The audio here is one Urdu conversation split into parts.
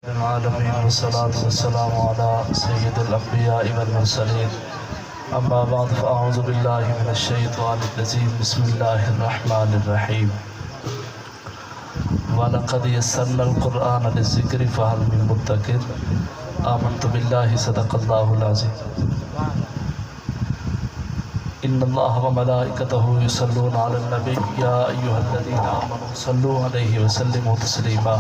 العالمين والصلاة والسلام على سيد الأنبياء والمرسلين أما بعد فأعوذ بالله من الشيطان الرجيم بسم الله الرحمن الرحيم وَلَقَدْ يَسَّرْنَا الْقُرْآنَ لِلذِّكْرِ فَهَلْ مِن مُدَّكِرٍ آمنت بالله صدق الله العظيم إن الله وملائكته يصلون على النبي يا أيها الذين آمنوا صلوا عليه وسلموا تسليما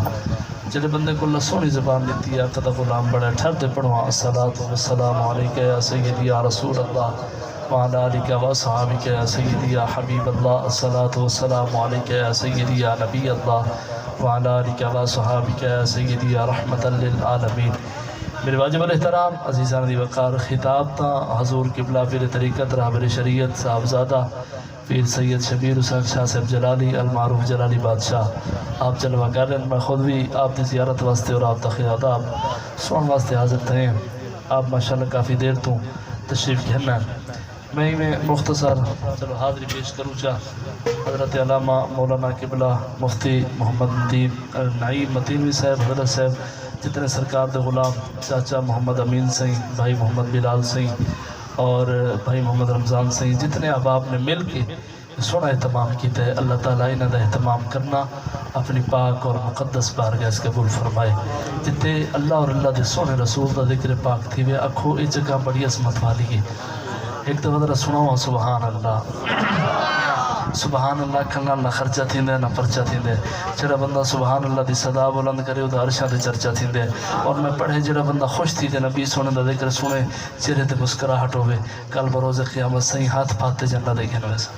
جڑے بندے کو اللہ سونی زبان دیتی ہے قدر غلام بڑے ٹھر دے پڑھوا الصلاة والسلام علیکہ یا سیدی یا رسول اللہ وعلا علیکہ و صحابکہ یا سیدی یا حبیب اللہ الصلاة والسلام علیکہ یا سیدی یا نبی اللہ وعلا علیکہ و صحابکہ یا سیدی یا رحمت للعالمین میرے واجب الاحترام عزیزان دی وقار خطاب تا حضور قبلہ پیر طریقت رہبر شریعت صاحبزادہ پیر سید شبیر حسین شاہ صاحب جلالی المعروف جلالی بادشاہ آپ جلوہ کر رہے ہیں میں خود بھی آپ دی زیارت واسطے اور آپ تخیرات آپ سن واسطے حاضر تھے آپ ماشاءاللہ کافی دیر تو تشریف گھرنا میں ہی میں مختصر چلو حاضری پیش کروں چاہ حضرت علامہ مولانا قبلہ مفتی محمد الدین نعیم متینوی صاحب حضرت صاحب جتنے سرکار دے غلام چاچا محمد امین سہیں بھائی محمد بلال سہیں اور بھائی محمد رمضان سہیں جتنے احباب نے مل کے سونا اہتمام کیتا ہے اللہ تعالیٰ انہاں دا اہتمام کرنا اپنی پاک اور مقدس بارگاہ اس قبول فرمائے جتے اللہ اور اللہ دے سونے رسول دا ذکر پاک تھی وے اکھو ایک جگہ بڑی عظمت والی ہے ایک دفعہ ذرا سناؤ سبحان اللہ سبحان اللہ کھلنا نہ خرچہ تھیندے نہ پرچہ تھیندے جڑا بندہ سبحان اللہ دی صدا بلند کرے وہ عرشاں دے چرچہ تھیندے اور میں پڑھے جڑا بندہ خوش تھی تے نبی سونے دا ذکر سنے چہرے تے مسکراہٹ ہوئے کل بروز قیامت صحیح ہاتھ پاتے جنہ دیکھیں ویسا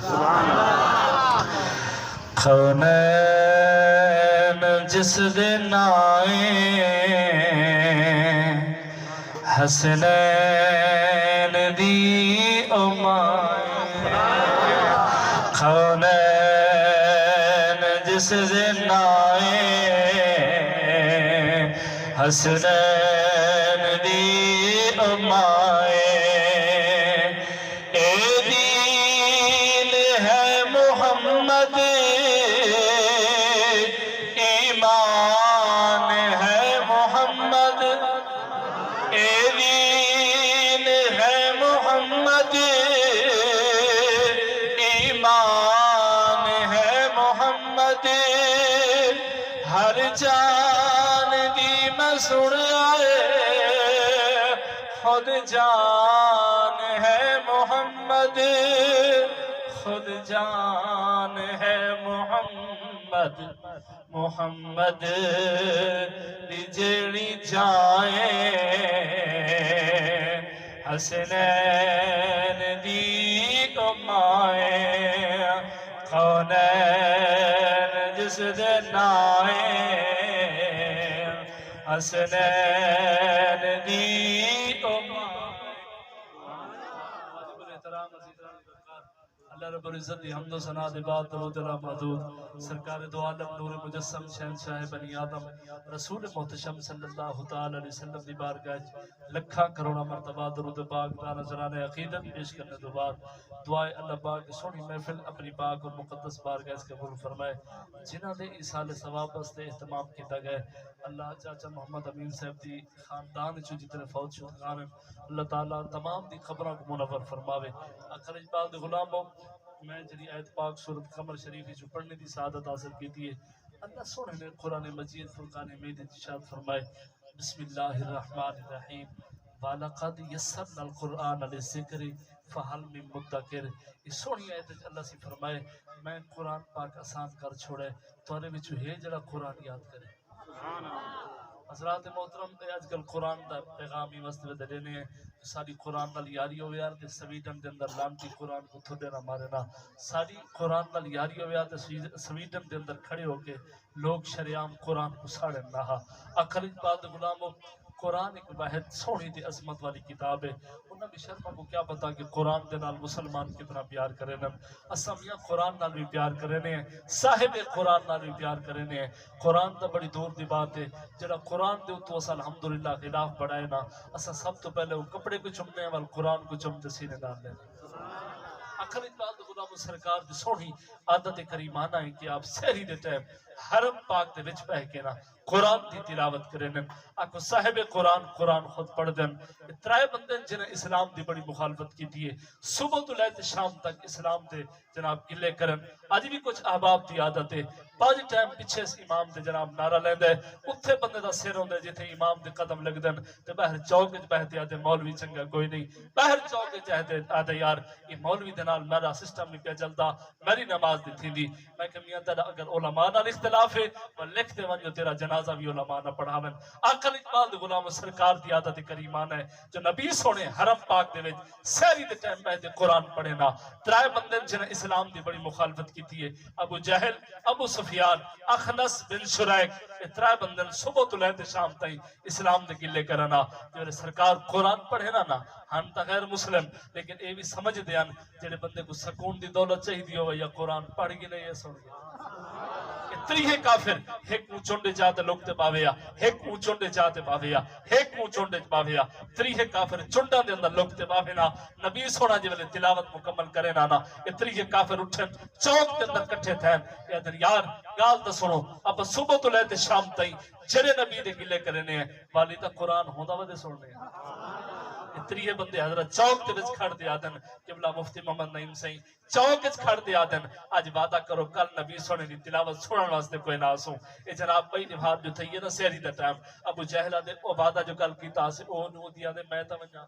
کونین جس دن آئے حسنین دی امائے کونین جس دن آئے حسنین دی امائے اے دین ہے محمد ایمان ہے محمد اے دین ہے محمد ایمان ہے محمد ہر جان دی میں سن آئے خود جان ہے محمد خود جان ہے محمد محمد دی جیڑی جائیں حسنین دی امائیں کونین جس دن آئیں حسنین دی امائیں واجب الاحترام عزیزان اللہ رب العزت دی حمد و ثنا دے بعد درود اللہ محدود سرکار دو عالم نور مجسم شہنشاہ بنی آدم رسول محتشم صلی اللہ تعالی علیہ وسلم دی بارگاہ لکھاں کروڑا مرتبہ درود پاک دا نظرانے عقیدت پیش کرنے دو بعد دعائے اللہ پاک سونی محفل اپنی پاک اور مقدس بارگاہ اس قبول فرمائے جنہ دے ایصال ثواب واسطے اہتمام کیتا گئے اللہ چاچا محمد امین صاحب دی خاندان چو جتنے فوت شدگان ہیں اللہ تعالیٰ تمام دی خبروں کو منور فرماوے اکھر اجبال دے غلاموں میں جنی آیت پاک سورت قمر شریفی جو پڑھنے دی سعادت حاصل کی تھی اللہ سونے نے قرآن مجید فرقان حمید ارشاد فرمائے بسم اللہ الرحمن الرحیم وَلَقَدْ يَسَّرْنَا الْقُرْآنَ لِلذِّكْرِ فَهَلْ مِن مُدَّكِرٍ اس سونی آیت اللہ سے فرمائے میں قرآن پاک آسان کر چھوڑے تو انہیں بچو ہے جڑا قرآن یاد کرے حضرات محترم آج کل قرآن دا پیغامی واسطے دے لینے ہیں ساری قرآن نال یاری ہوئے یار تے سویڈن دے اندر لانتی قرآن کو تھوڑے نہ مارے نا ساری قرآن نال یاری ہوئے یار تے سویڈن دے اندر کھڑے ہو کے لوگ شریعام قرآن کو ساڑے نہ اکھر بعد غلاموں قرآن ایک واحد سونی دی عظمت والی کتاب ہے انہاں بھی شرمہ کو کیا پتا کہ قرآن دے نال مسلمان کتنا پیار کرے نا اسامیاں قرآن نال بھی پیار کرے نے صاحب قرآن نال بھی پیار کرے نے قرآن دا بڑی دور دی بات ہے جڑا قرآن دے تو اسا الحمدللہ خلاف بڑھائے نا اسا سب تو پہلے وہ کپڑے کو چمنے وال قرآن کو چمتے سینے ڈال لیں اکھر اقبال غلام سرکار دی سونی عادت کریمانہ ہے کہ آپ سہری دے ٹائم حرم پاک دے وچ بیٹھ کے نا قرآن دی تلاوت کرن آکو صاحب قرآن قرآن خود پڑھ دن ترائے بندے جنہیں اسلام دی بڑی مخالفت کی دیئے صبح تو لے تے شام تک اسلام دے جناب گلے کرن آج بھی کچھ احباب دی عادت ہے 5 ٹائم پیچھے سے امام دے جناب نعرہ لیندے اتھے بندے دا سر ہوندے جتھے امام دے قدم لگ دن تے باہر چوک وچ بہتے آدھے مولوی چنگا کوئی نہیں باہر چوک وچ آدھے یار یہ مولوی دے نال میرا سسٹم نہیں پیا چلدا میری نماز دی تھیندی میں کہ میاں تیرا اگر علماء نال اختلاف ہے وہ لکھتے ونجو تیرا جنازہ بھی علماء نہ پڑھاون عقل اقبال دے غلام سرکار دی عادت کریمان ہے جو نبی سونے حرم پاک دے وچ سحری دے ٹائم پہ قرآن پڑھے نا ترائے بندے جنہیں اسلام دی بڑی مخالفت کی تھی ابو جہل ابو سفیان اخنس بن شریک ترائے بندے صبح تو لے تے شام تائیں اسلام دے گلے کرنا جو سرکار قرآن پڑھے نا ہم تا غیر مسلم لیکن اے بھی سمجھ دیاں جڑے بندے کو سکون دی دولت چاہیے ہو یا قرآن پڑھ گی نہیں ہے سن گیا تریہ کافر ایک منہ چونڈے جاتے لوگتے پاویا ایک منہ چونڈے جاتے پاویا ایک منہ چونڈے پاویا تریہ کافر چونڈا دے اندر لوگتے پاوینا نبی سونا جی والے تلاوت مکمل کرے نانا یہ تریہ کافر اٹھن چوک دے اندر کٹھے تھین یا دن یار گال تا سنو اب صبح تو لیتے شام تائیں جرے نبی دے گلے کرنے ہیں والیدہ قرآن ہوندہ ودے سننے ہیں تریہ بندے حضرت چوک دے وچ کھڑ دے آدن قبلہ مفتی محمد نعیم سائیں چوک وچ کھڑ دے آدن آج وعدہ کرو کل نبی سونے دی تلاوت سنن واسطے کوئی نہ آسوں اے جناب بھائی نبھار جو تھئی ہے نا سہری دا ٹائم ابو جہل دے او وعدہ جو کل کیتا سے او نو دیا دے میں تونجا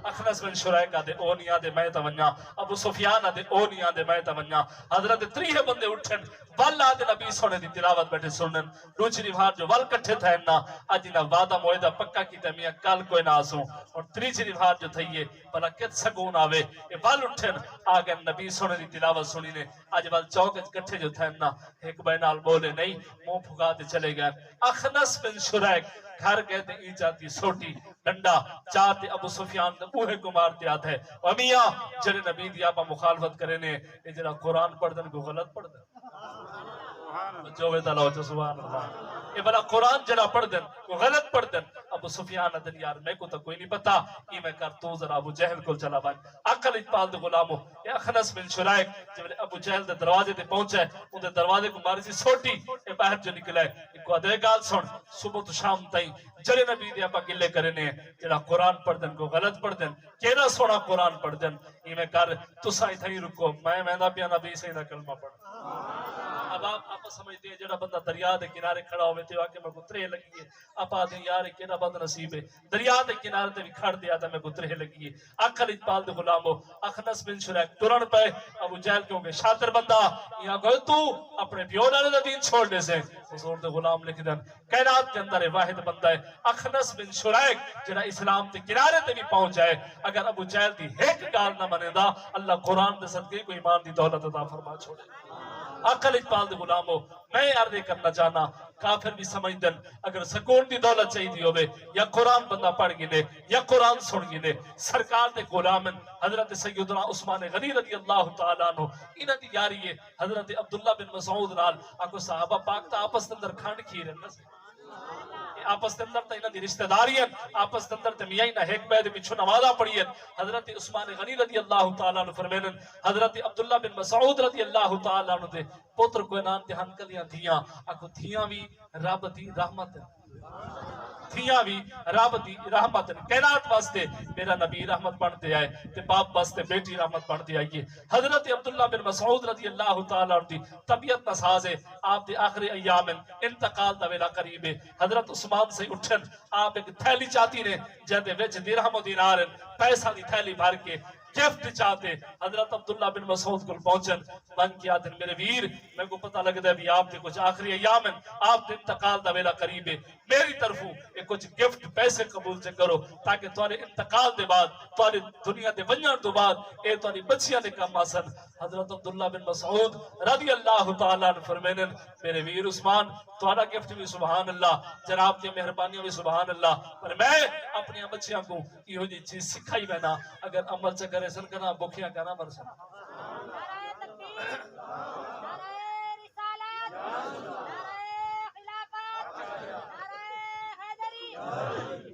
اخنس بن شریک دے او نیا دے میں تونجا ابو سفیان دے او نیا دے میں تونجا حضرت تریہ بندے اٹھن والا دے نبی سونے دی تلاوت بیٹھے سنن دوسری بار جو ول کٹھے تھے نا اج نہ وعدہ معاہدہ پکا کیتا میاں کل کوئی نہ آسوں اور تیسری بار جو تھئی ہے بھلا کت سکون آوے اے ول اٹھن آگے نبی سونے دی تلاوت سنی نے اج ول چوک کٹھے جو تھے نا ایک بے نال بولے نہیں منہ پھگا تے چلے گئے اخنس بن شریک گھر گئے تے ای جاتی سوٹی ڈنڈا چاہتے ابو سفیان دے بوہے کو مارتے آتے ہیں و میاں جڑے نبی دی آپا مخالفت کرے نے اے جڑا قرآن پڑھ دن کو غلط پڑھ دن جو ویدہ لوچو سبحان اللہ اے بلا قرآن جڑا پڑھ دن کو غلط پڑھ دن ابو سفیان دن یار میں کو تا کوئی نہیں پتا یہ میں کر تو ذرا ابو جہل کو چلا بان عقل اجپال دے غلامو اے اخنس بن شریک جب ابو جہل دے دروازے دے پہنچے ان دے دروازے کو ماری سی سوٹی اے باہر جو نکلے ایک کو ادھے گال سن صبح تو شام تائیں جڑے نبی دے اپا گلے کرنے جڑا قرآن پڑھ دن کو غلط پڑھ دن کینا سونا قرآن پڑھ دن یہ میں کر تو سائی تھائی رکو میں دا پیا نبی سے دا کلمہ پڑھ اب آپ سمجھتے ہیں جڑا بندہ دریا دے کنارے کھڑا ہوئے تے آکے میں کو ترے لگی ہے آپ آدھیں یار کینا بند نصیب ہے دریا دے کنارے تے بھی کھڑ دیا تھا میں کو ترے لگی ہے عقل اجپال دے غلامو اخنس بن شریک ترن پہ ابو جہل کیوں گے شاطر بندہ یہاں گئے تو اپنے پیونا نے دین چھوڑنے سے حضور دے غلام لکھ دن کائنات کے اندر واحد بندہ ہے اخنس بن شریک جڑا اسلام تے کنارے تے بھی پہنچ جائے اگر ابو جہل دی ایک گال نہ منے دا اللہ قرآن دے صدقے کو ایمان دی دولت عطا فرما چھوڑے عقل اجپال دے غلامو میں عرض کرنا چاہنا کافر بھی سمجھ دن اگر سکون دی دولت چاہی دی ہوئے یا قرآن بندہ پڑھ گنے یا قرآن سن گنے سرکار دے غلامن حضرت سیدنا عثمان غنی رضی اللہ تعالیٰ عنہ انہ دی یاری ہے حضرت عبداللہ بن مسعود نال آکو صحابہ پاک تا آپس اندر کھانڈ کھیرے آپس اندر تا انہ دی رشتہ داری ہیں آپس اندر تا میاں نہ ایک بید بچھو نمازہ پڑھی ہیں حضرت عثمان غنی رضی اللہ تعالیٰ عنہ فرمینن حضرت عبداللہ بن مسعود رضی اللہ تعالیٰ عنہ دے پوتر کوئی نام تے ہنکلیاں تھیاں آکو تھیاں بھی رب دی رحمت تھیاں بھی رب دی رحمت کائنات واسطے میرا نبی رحمت بنتے آئے تے باپ واسطے بیٹی رحمت بنتے آئیے حضرت عبداللہ بن مسعود رضی اللہ تعالیٰ عنہ دی طبیعت نساز ہے آپ دے آخری ایام انتقال دا ویلا قریب ہے حضرت عثمان سے اٹھن آپ ایک تھیلی چاہتی نے جہدے وچ درہم و دینار پیسہ دی تھیلی بھر کے گفٹ چاہتے حضرت عبداللہ بن مسعود کو پہنچن بن کیا دن میرے ویر میں کو پتہ لگ دے بھی آپ دے کچھ آخری ایام ہیں آپ دے انتقال دا ویلا قریب ہے میری طرفوں ایک کچھ گفٹ پیسے قبول سے کرو تاکہ تمہارے انتقال دے بعد تمہارے دنیا دے ونجن دے بعد اے تمہاری بچیاں دے کام آسن حضرت عبداللہ بن مسعود رضی اللہ تعالیٰ عنہ فرمینن میرے ویر عثمان تمہارا گفٹ بھی سبحان اللہ جناب کی مہربانیوں بھی سبحان اللہ پر میں اپنی بچیاں کو یہ جی چیز سکھائی بینا اگر عمل سے کرے سن کرنا بکھیاں کرنا مرسن نعرہ تکبیر نعرہ رسالت نعرہ خلافت نعرہ حیدری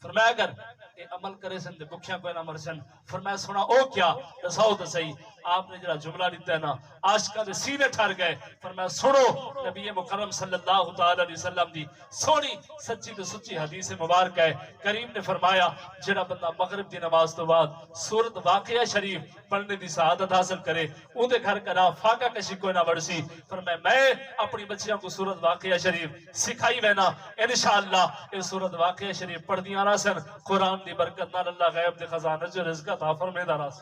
فرمایا اگر اے عمل کرے سن دے بکھیاں کوئی نہ مرسن فرمایا سنا او کیا رساؤ تو صحیح آپ نے جڑا جملہ دیتا ہے نا عاشقاں دے سینے ٹھر گئے فرمایا سنو نبی مکرم صلی اللہ تعالی علیہ وسلم دی سونی سچی تو سچی حدیث مبارک ہے کریم نے فرمایا جڑا بندہ مغرب دی نماز تو بعد سورت واقعہ شریف پڑھنے دی سعادت حاصل کرے اون دے گھر کا نام فاقہ کشی کوئی نہ بڑسی فرمایا میں اپنی بچیاں کو سورت واقعہ شریف سکھائی وینا انشاءاللہ یہ سورت واقعہ شریف پڑھ دیاں راسن قرآن دی برکت نال اللہ غیب دے خزانہ جو رزقہ عطا فرمیدا راس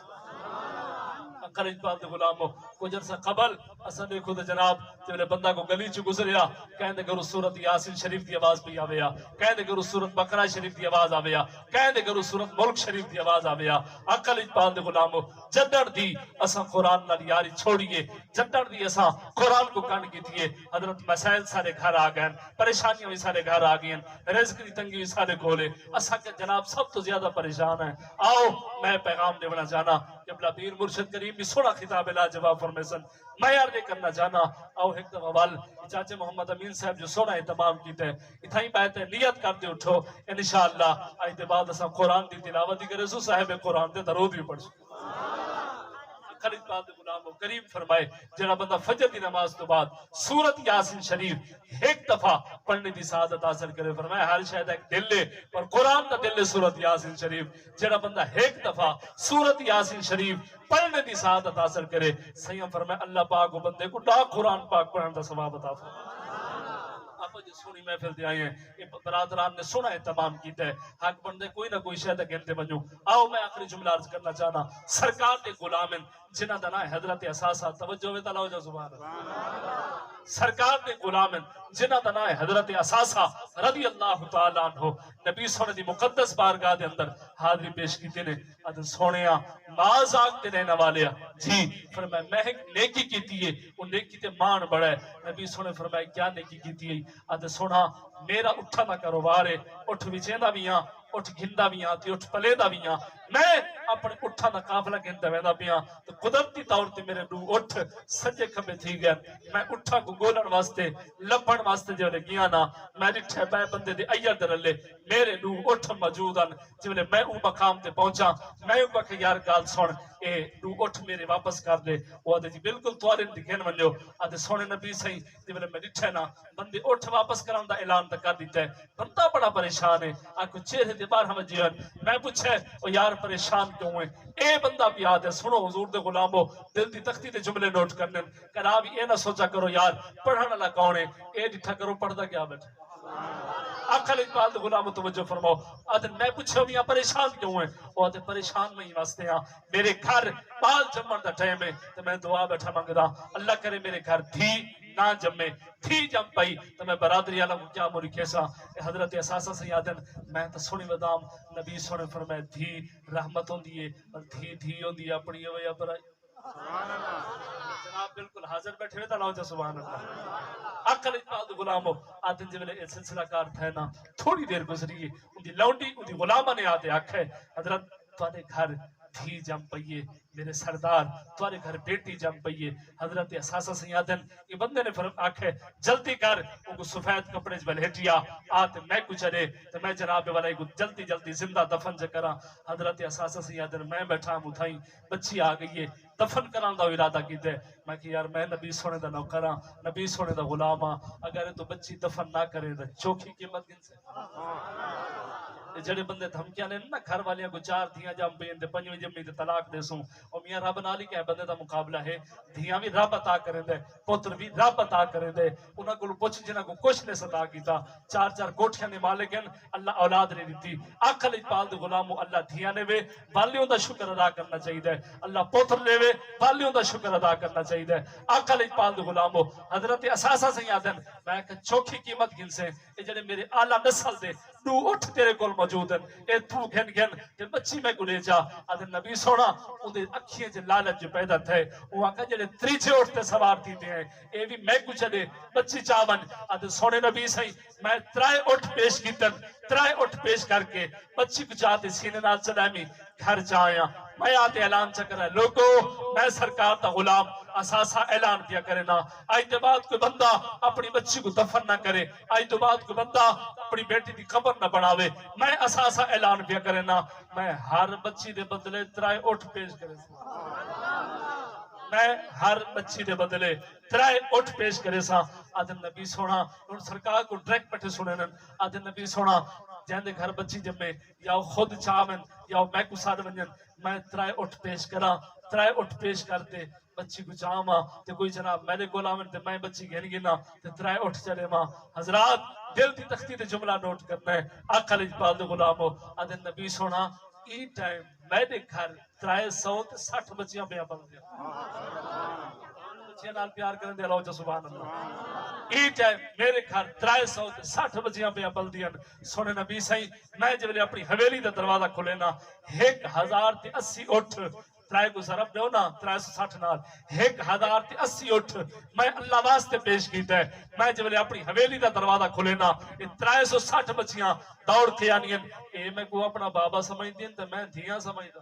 اکل اجبال دے غلامو کچھ عرصہ قبل اساں دیکھو تے جناب جب بندہ کو گلی چ گزریا کہندے کرو سورت یاسین شریف دی آواز پہ آویا کہندے کرو سورت بقرہ شریف دی آواز آویا کہندے کرو سورت ملک شریف دی آواز آویا اکل اجبال دے غلامو جدڑ دی اساں قرآن نال یاری چھوڑیے جدڑ دی اساں قرآن کو کن کیتیے حضرت مسائل سارے گھر آ گئے پریشانیاں بھی سارے گھر آ گئی رزق دی تنگی بھی سارے کولے اساں کہ جناب سب تو زیادہ پریشان ہیں آؤ میں پیغام دینا چاہنا جب پیر مرشد کریم بھی سونا خطاب لا جواب فرمیسن میں یار دے کرنا چاہنا آؤ ایک دفعہ وال چاچے محمد امین صاحب جو سونا اہتمام کیتے ہیں اتھائی بہتے نیت کرتے اٹھو انشاءاللہ آئیتے بعد اساں قرآن دی تلاوت دی کرے سو صاحب قرآن دے درود بھی پڑھ خالد باد غلام کریم فرمائے جڑا بندہ فجر دی نماز تو بعد سورت یاسین شریف ایک دفعہ پڑھنے دی سعادت حاصل کرے فرمایا ہر شاید ایک دل لے اور قرآن دا دل لے سورت یاسین شریف جڑا بندہ ایک دفعہ سورت یاسین شریف پڑھنے دی سعادت حاصل کرے سیاں فرمایا اللہ پاک کو بندے کو ڈاک قرآن پاک پڑھنے دا ثواب عطا فرمائے آپ جو سونی محفل دے آئے ہیں یہ برادران نے سونا اہتمام کیتا ہے حق بندے کوئی نہ کوئی شاید گنتے بنجو آؤ میں آخری جملہ عرض کرنا چاہنا سرکار دے غلامن جنہ دنا حضرت اساسہ توجہ ہوئے تعالیٰ ہو جا سبحان اللہ سرکار دے غلامن جنہ دنا حضرت اساسہ رضی اللہ تعالیٰ عنہ نبی سونے دی مقدس بارگاہ دے اندر حاضری پیش کی نے ادھر سونیا ماز آگتے رہنا والیا جی فرمائے میں ایک نیکی کیتی ہے وہ نیکی تے مان بڑا ہے نبی سونے فرمائے کیا نیکی کیتی ہے ادھر سونا میرا اٹھا نہ کاروبار ہے اٹھ وچیندہ بھی ہاں اٹھ گھندہ بھی ہاں تی اٹھ پلیدہ بھی ہاں میں اپنے اٹھا نہ قافلہ گھندہ ویدہ بھی ہاں تو قدرتی طور تے میرے رو اٹھ سجے کھمے تھی گئے میں اٹھا کو گولن واسطے لپن واسطے جو لے گیا نا میں رٹھے بے بندے دے ایئر در لے میرے رو اٹھ موجودن جو لے میں او مقام تے پہنچا میں او کہ یار گال سن اے رو اٹھ میرے واپس کر دے وہ آدھے جی بالکل توارن دکھین منجو آدھے سونے نبی سہی جو لے میں رٹھے نا بندے اٹھ واپس کران دا اعلان تک کر دیتا ہے بندہ بڑا پریشان ہے آکو چہرے دے بار ہمیں جیون میں پوچھے او یار پریشان کیوں ہیں اے بندہ بھی آدھے سنو حضور دے غلامو دل دی تختی دے جملے نوٹ کرنے کہنا بھی اے نہ سوچا کرو یار پڑھانا اللہ کون ہے اے ڈٹھا کرو پڑھ دا کیا بیٹھے اکھل اقبال دے غلامو توجہ فرماؤ آدھے میں پوچھے ہوں یہاں پریشان کیوں ہیں وہ آدھے پریشان میں ہی واسطے ہیں میرے گھر بال جمعن دا ٹائم ہے تو میں دعا بیٹھا مانگ دا اللہ کرے میرے گھر دھی نہ جمے تھی جم پائی تو میں برادری عالم کو کیا موری کیسا حضرت اساسہ سیادن میں تو سنی ودام نبی سنے فرمائے دھی رحمتوں دیئے اور دھی ہوں دیئے اپنی ہوئے برائی جناب بالکل حاضر بیٹھے ہوئے تلاؤ جا سبحان اللہ اکل اجباد غلاموں آدھن جب لے سلسلہ کار تھے نا تھوڑی دیر گزری ہے ان دی لونڈی ان دی غلامہ نے آتے آکھے حضرت توانے گھر دھی جم پئیے میرے سردار توانے گھر بیٹی جم پئیے حضرت اساسہ سیادن یہ بندے نے فرم آکھے جلدی کر ان کو سفید کپڑے جب لہٹیا آتے میں کچھ رہے تو میں جناب والا کو جلدی جلدی زندہ دفن جا کرا حضرت اساسہ سیادن میں بیٹھا متھائی بچی آ گئی ہے دفن کران دا ارادہ کیتے میں کہ یار میں نبی سونے دا نوکراں نبی سونے دا غلاماں اگر تو بچی دفن نہ کرے تو چوکھی قیمت گن سے جڑے بندے دھمکیاں نے نا گھر والیاں کو چار دھیاں جم پہ اندے پنجویں جمعی تے طلاق دے سوں اور میاں رب نالی کہ بندے دا مقابلہ ہے دھیاں بھی رب عطا کریں دے پتر بھی رب عطا کریں دے انہاں کو پوچھ جنہاں کو کچھ نے صدا کیتا چار چار کوٹھیاں نے مالک ہیں اللہ اولاد نے دیتی عقل اجبال دے غلامو اللہ دھیاں نے وے والیوں دا شکر ادا کرنا چاہیے اللہ پتر لے وے والیوں دا شکر ادا کرنا چاہیے عقل اجبال دے غلامو حضرت اساسہ سیادن میں کہ چوکھی قیمت گن سے اے جڑے میرے اعلیٰ نسل دے دو اٹھ تیرے کول موجود ہیں اے تو گھن گھن کہ بچی میں کو لے جا آدھے نبی سونا اندھے اکھیے جے لالت جو پیدا تھے وہ آقا جڑے تریچے اٹھتے سوار تھی دے ہیں اے بھی میں کو چلے بچی چاون آدھے سونے نبی سہی میں ترائے اٹھ پیش کیتن ترائے اٹھ پیش کر کے بچی کو چاہتے سینے نال چلامی گھر جایا میں آتے اعلان چکر ہے لوگو میں سرکار تا غلام اساسہ اعلان کیا کرے نا آئی تو بعد کوئی بندہ اپنی بچی کو دفن نہ کرے آئی تو بعد کوئی بندہ اپنی بیٹی دی قبر نہ بڑھاوے میں اساسہ اعلان کیا کرے نا میں ہر بچی دے بدلے ترائے اٹھ پیش کرے میں ہر بچی دے بدلے ترائے اٹھ پیش کرے سا آدھن نبی سونا ان سرکار کو ڈریکٹ پٹھے سنے نن آدھن نبی سونا جہاں گھر بچی جمے یا خود چاہمن یا میں کو ساتھ ونجن میں ترائے اٹھ پیش کرا ترائے اٹھ پیش کرتے بچی کو چاہما تے کوئی جناب میں نے گولامن تے میں بچی گھن گنا تے ترائے اٹھ چلے ماں حضرات دل دی تختی تے جملہ نوٹ کرنا ہے آقا علیہ پال دے غلامو آدھن نبی سونا ای ٹائم میں نے گھر ترائے 160 بچیاں پہ بن دیا بچیاں نال پیار کرن دے اللہ جا سبحان اللہ ای ٹائم میرے گھر 360 بچیاں پہ بن دیا سونے نبی سائیں میں جب اپنی حویلی دا دروازہ کھولے نا 1080 اٹھ ترائے کو ضرب دیو نا 360 نال 1080 اٹھ میں اللہ واسطے پیش کیتا ہے میں جب اپنی حویلی دا دروازہ کھولے نا 360 بچیاں دوڑ کے آنی اے میں کو اپنا بابا سمجھ دین تے میں دھیاں سمجھ دا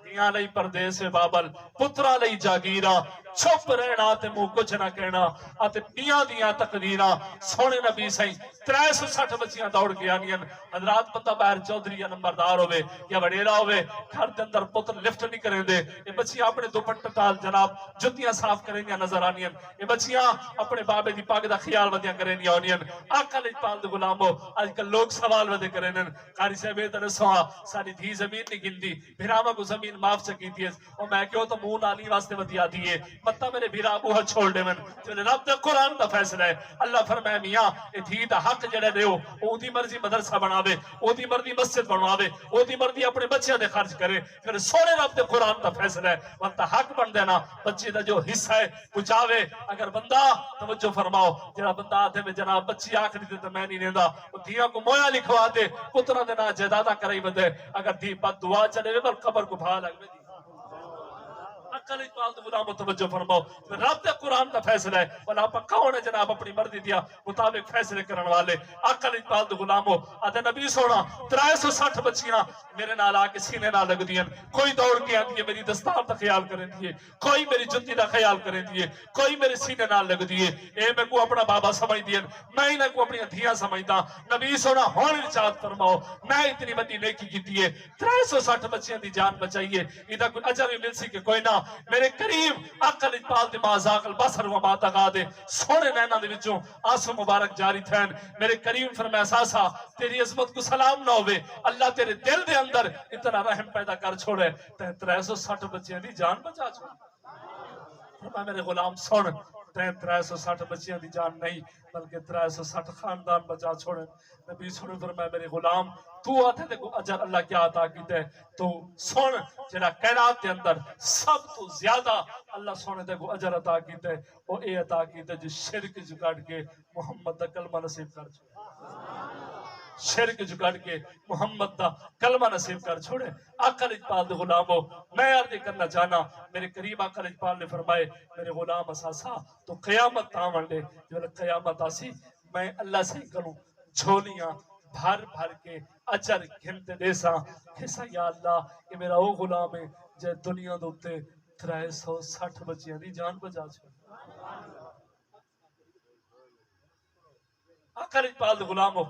دیاں لئی پردیس بابل پترا لئی جاگیرا چھپ رہنا تے مو کچھ نہ کہنا آتے دیاں دیاں تقدیرہ سونے نبی سائیں 360 بچیاں دوڑ کے آنین حضرات بندہ باہر چودھری یا نمبردار ہوئے یا وڑیرا ہوئے گھر دے اندر پتر لفٹ نہیں کریں دے یہ بچیاں اپنے دوپٹہ ٹال جناب جتیاں صاف کریں گے نظر آنین یہ بچیاں اپنے بابے دی پاک دا خیال ودیاں کریں گے آنین آقا علیہ پال دے غلامو آج کل لوگ سوال ودے کریں قاری صاحب تے سوا ساری دھی زمین نہیں گندی بھراما کو زمین معاف چکی تھی اور میں کہو تو منہ نالی واسطے ودیا دیئے متا میرے بھیرا ابوہ چھوڑ دے من جو رب دے قرآن دا فیصلہ ہے اللہ فرمائے میاں دھی دا حق جڑے دے ہو او دی مرضی مدرسہ بناوے او دی مرضی مسجد بناوے او دی مرضی اپنے بچے دے خرچ کرے پھر سونے رب دے قرآن دا فیصلہ ہے وقت حق بن دینا بچے دا جو حصہ ہے پچاوے اگر بندہ توجہ فرماؤ جڑا بندہ آدھے میں جناب بچی آخری دے تو میں نہیں لیندہ وہ دھیاں کو مویا لکھوا دے پترہ دینا جیدادہ کرائی بدے اگر دھی بد دعا چلے وے بل قبر کو بھا لگ میں دی عقل اقبال تو غلام توجہ فرماؤ رب دے قرآن دا فیصلہ ہے ولا پا کون ہے جناب اپنی مرضی دیا مطابق فیصلے کرن والے عقل اقبال تو غلامو آدھے نبی سونا 360 بچیاں میرے نال آکے سینے نال لگ دیا کوئی دوڑ کے آتی ہے میری دستار دا خیال کریں دیئے کوئی میری جتی دا خیال کریں دیئے کوئی میرے سینے نال لگ دیئے اے میں کو اپنا بابا سمجھ دیا میں انہیں کو اپنی دھیاں سمجھتا نبی سونا ہونے چاہت فرماؤ میں اتنی بڑی نیکی کی دیئے 360 بچیاں دی جان بچائیے ادھا کوئی اجر بھی مل سی کہ کوئی نہ میرے قریب عقل اقبال دی مازاق البصر و ما تغا دے سونے نینا دے وچوں آنسو مبارک جاری تھین میرے کریم فرمایا ساسا تیری عظمت کو سلام نہ ہوئے اللہ تیرے دل دے اندر اتنا رحم پیدا کر چھوڑے تے 360 بچیاں دی جان بچا چھوڑے فرمایا میرے غلام سن 360 بچیاں دی جان نہیں بلکہ 360 خاندان بچا چھوڑے نبی سن فرمایا میرے غلام تو آتے دے کو اجر اللہ کیا عطا کیتے تو سن جنہا کائنات دے اندر سب تو زیادہ اللہ سونے دے کو اجر عطا کیتے وہ اے عطا کیتے جو شرک جکڑ کے محمد دا کلمہ نصیب کر چھوڑے شرک جکڑ کے محمد دا کلمہ نصیب کر چھوڑے عقل اقبال دے غلامو میں عرض کرنا چاہنا میرے قریب عقل اقبال نے فرمائے میرے غلام اساسا تو قیامت تاون لے جو قیامت آسی میں اللہ سے کروں جھولیاں بھر بھر کے اجر گھنتے دے سا کسا یا اللہ یہ میرا وہ غلام ہے جے دنیا دوتے 360 بچیاں دی جان بچا چھوڑے عقل اقبال دے غلامو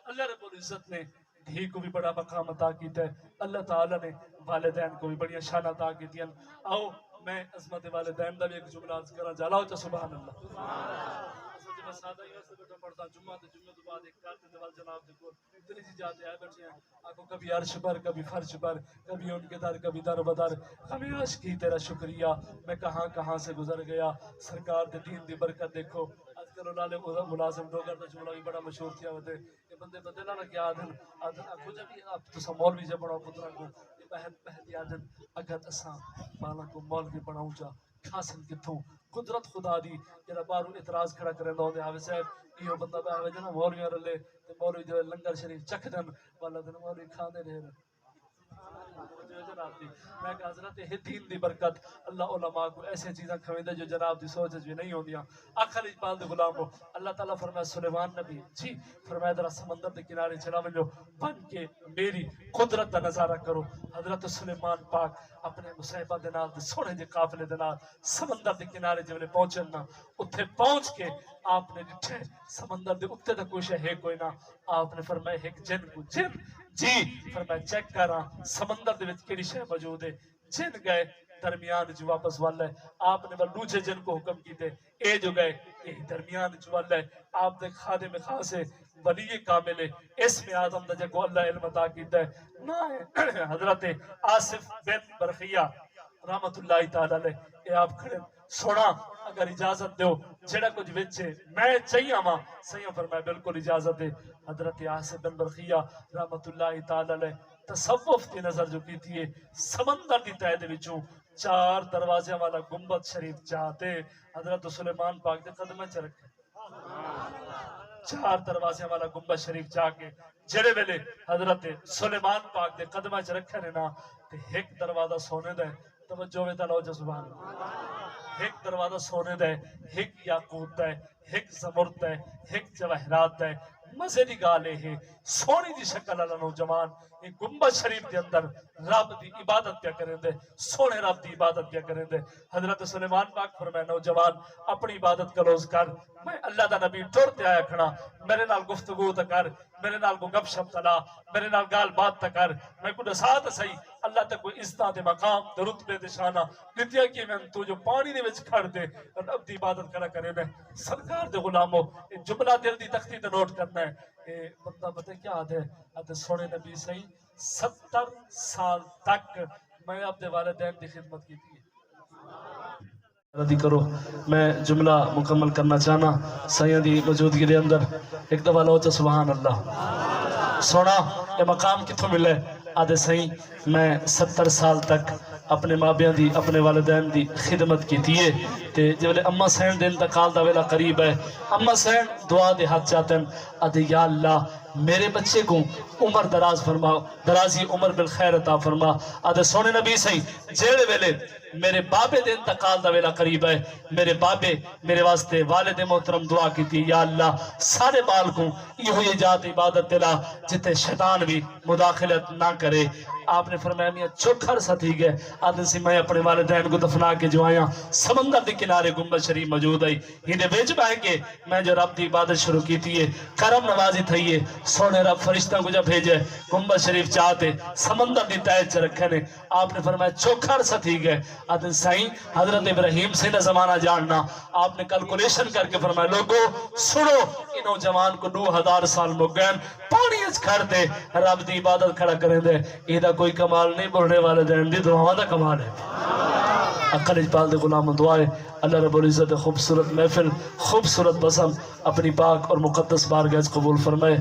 اللہ رب العزت نے دھی کو بھی بڑا مقام عطا کیتا ہے اللہ تعالیٰ نے والدین کو بھی بڑی شان عطا کیتی ہیں آؤ میں عظمت والدین دا بھی ایک جملہ عرض کرنا چاہلاؤ چا سبحان اللہ میں سادہ ہی واسطے بیٹھا پڑھتا جمعہ تو بعد ایک کارتے دیوال جناب دیکھو اتنی سی جاتے آئے بیٹھے ہیں آنکھوں کبھی عرش پر کبھی فرش پر کبھی ان کے در کبھی در بدر کبھی عشقی تیرا شکریہ میں کہاں سے گزر گیا سرکار دے دین دی برکت دیکھو آج کل اللہ ملازم ڈوگر دا جملہ بھی بڑا مشہور تھیا ہوتے یہ بندے نہ کیا آدھن آنکھو جب آپ تو سا مولوی جب بڑھاؤ پترہ کو یہ پہلی آدھن اگر اساں بالا کو مولوی بڑھاؤں جا کھاسن کتھوں قدرت خدا دی جڑا بارو اعتراض کھڑا کرے دو دے حافظ صاحب یہ بندہ باہر جنا مولوی رلے تے مولوی جو لنگر شریف چکھ دن والا دن مولوی کھانے رہے میں کہ حضرت دین دی برکت اللہ علماء کو ایسے چیزیں کھویندے جو جناب دی سوچ بھی نہیں ہوندیاں آخر اقبال دے غلام کو اللہ تعالیٰ فرمایا سلیمان نبی جی فرمایا ذرا سمندر دے کنارے چلا ونجو بن کے میری قدرت دا نظارہ کرو حضرت سلیمان پاک اپنے مصیبہ دے نال دے سونے دے قافلے دے نال سمندر دے کنارے جب پہنچن نا اتھے پہنچ کے آپ نے ڈٹھے سمندر دے اتنے دا کوئی شے ہے کوئی نہ آپ نے فرمایا ایک جن کو جن جی فرمایا چیک کرا سمندر دے وچ کیڑی شے موجود ہے جن گئے درمیان جو واپس والا ہے آپ نے بلوچے جن کو حکم کی تھے اے جو گئے یہ درمیان جو والا ہے آپ نے خادم خاص ہے ولی کامل ہے اس میں آدم دا جگو اللہ علم عطا کیتا ہے نا حضرت آصف بن برخیہ رحمت اللہ تعالی علیہ اے آپ کھڑے سونا اگر اجازت دیو جڑا کچھ وچے میں چاہیے ماں سیوں فرمایا بالکل اجازت ہے حضرت آصف بن برخیہ رحمت اللہ تعالی علیہ تصوف کی نظر جو کی تھی سمندر دی تہہ دے وچوں 4 دروازے والا گنبد شریف چاہتے حضرت سلیمان پاک دے قدمے چ رکھے 4 دروازے والا گنبد شریف جا کے جڑے ویلے حضرت سلیمان پاک دے قدمے چ رکھے نے نا تے ایک دروازہ سونے دا ہے توجہ وے تعالی جو سبحان اللہ ایک دروازہ سونے دا ہے ایک یاقوت دا ہے ایک زمرد دا ہے ایک جواہرات دا ہے مزے دی گالے ہے سونی دی شکل والا نوجوان یہ گنبد شریف دے اندر رب دی عبادت کیا کریں دے سونے رب دی عبادت کیا کریں دے حضرت سلیمان پاک فرمائے نوجوان اپنی عبادت کلوز کر میں اللہ دا نبی ٹور تے آیا کھڑا میرے نال گفتگو تا کر میرے نال کو گپ شپ تلا میرے نال گال بات تا کر میں کو دسات صحیح اللہ تے کوئی عزت دے مقام دے رتبے دے شانہ دتیا کہ میں تو جو پانی دے وچ کھڑ دے رب دی عبادت کرا کرے دے سرکار دے غلامو جملہ دل دی تختی تے نوٹ کرنا ہے بندہ پتہ کیا آدھے آدھے سونے نبی صحیح 70 سال تک میں اپنے والدین کی خدمت کی تھی ردی کرو میں جملہ مکمل کرنا چاہنا سیدی موجودگی دے اندر ایک دفعہ لوچا سبحان اللہ سونا یہ مقام کتوں ملے آدھے صحیح میں 70 سال تک اپنے مابیاں دی اپنے والدین دی خدمت کی تھی تے جب اماں سین دے انتقال دا ویلا قریب ہے اماں سین دعا دے ہاتھ چاہتے ہیں آدھے یا اللہ میرے بچے کو عمر دراز فرما درازی عمر بالخیر عطا فرما آدھے سونے نبی صحیح جیڑے ویلے میرے بابے دے انتقال دا ویلا قریب ہے میرے بابے میرے واسطے والد محترم دعا کی تھی یا اللہ سارے بال کو یہ ہوئی جات عبادت دلا جتے شیطان بھی مداخلت نہ کرے آپ نے فرمایا میاں چوکھر سا تھی گئے آدھے سے میں اپنے والدین کو دفنا کے جو آیا سمندر دی کنارے گنبد شریف موجود ہے انہیں بیچ پائیں گے میں جو رب دی عبادت شروع کی تھی کرم نوازی تھئی سونے رب فرشتہ کو جب بھیجے گنبد شریف چاہتے سمندر دی تہہ چ رکھے نے آپ نے فرمایا چوکھر سا تھی گئے آدھے سائیں حضرت ابراہیم سے نہ زمانہ جاننا آپ نے کلکولیشن کر کے فرمایا لوگو سنو ان نوجوان کو 9000 سال مگین پانی اچ کھڑ دے رب دی عبادت کھڑا کریں دے ایدہ کوئی کمال نہیں بولنے والے دین دی دعاواں دا کمال ہے اقل اجبال دے غلام دعائے اللہ رب العزت خوبصورت محفل خوبصورت بسم اپنی پاک اور مقدس بارگاہ قبول فرمائے